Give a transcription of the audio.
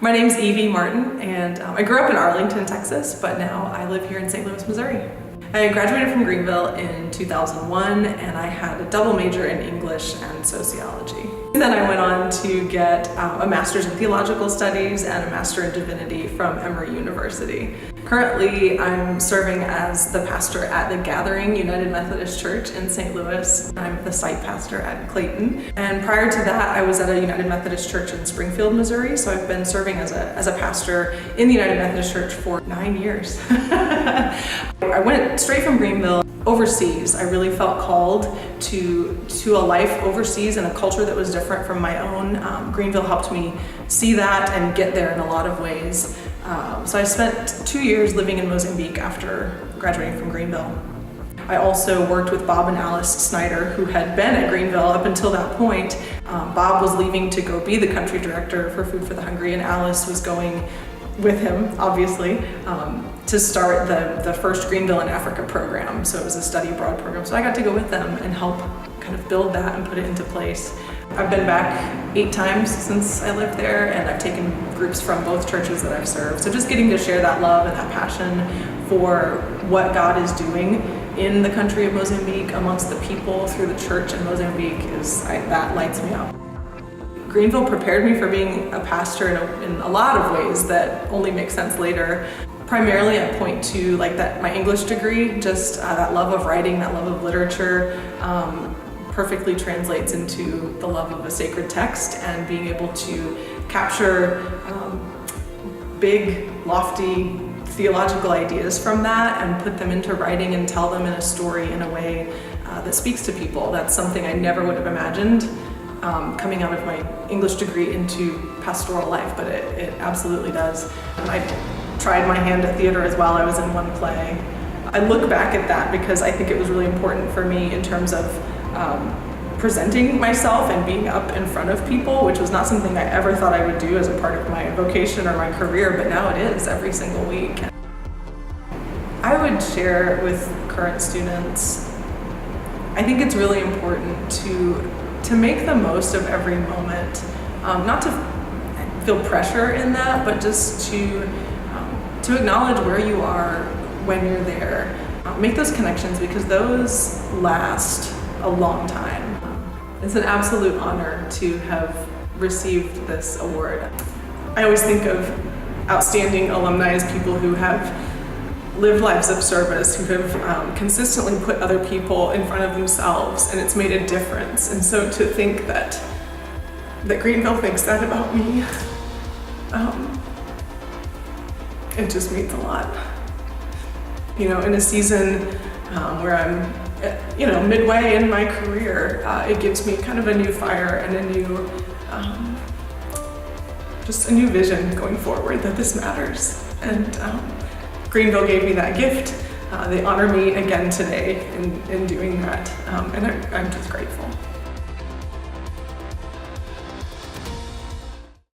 My name's Evie Martin, and I grew up in Arlington, Texas, but now I live here in St. Louis, Missouri. I graduated from Greenville in 2001, and I had a double major in English and sociology. And then I went on to get a master's in theological studies and a master in divinity from Emory University. Currently, I'm serving as the pastor at the Gathering United Methodist Church in St. Louis. I'm the site pastor at Clayton. And prior to that, I was at a United Methodist Church in Springfield, Missouri. So I've been serving as a pastor in the United Methodist Church for 9 years. I went straight from Greenville overseas. I really felt called to a life overseas in a culture that was different from my own. Greenville helped me see that and get there in a lot of ways. So I spent 2 years living in Mozambique after graduating from Greenville. I also worked with Bob and Alice Snyder, who had been at Greenville up until that point. Bob was leaving to go be the country director for Food for the Hungry, and Alice was going with him, obviously, to start the first Greenville in Africa program. So it was a study abroad program. So I got to go with them and help kind of build that and put it into place. I've been back 8 times since I lived there, and I've taken groups from both churches that I've served. So just getting to share that love and that passion for what God is doing in the country of Mozambique, amongst the people, through the church in Mozambique, that lights me up. Greenville prepared me for being a pastor in a lot of ways that only make sense later. Primarily, I point to my English degree, just that love of writing, that love of literature, perfectly translates into the love of a sacred text and being able to capture big, lofty theological ideas from that and put them into writing and tell them in a story in a way that speaks to people. That's something I never would have imagined coming out of my English degree into pastoral life, but it absolutely does. I tried my hand at theater as well. I was in one play. I look back at that because I think it was really important for me in terms of presenting myself and being up in front of people, which was not something I ever thought I would do as a part of my vocation or my career, but now it is every single week. I would share with current students, I think it's really important to make the most of every moment, not to feel pressure in that, but just to acknowledge where you are when you're there. Make those connections because those last a long time. It's an absolute honor to have received this award. I always think of outstanding alumni as people who have lived lives of service, who have consistently put other people in front of themselves, and it's made a difference. And so to think that Greenville thinks that about me, it just means a lot. You know, in a season where I'm midway in my career, it gives me kind of a new fire and a new vision going forward that this matters. And Greenville gave me that gift. They honor me again today in doing that, and I'm just grateful.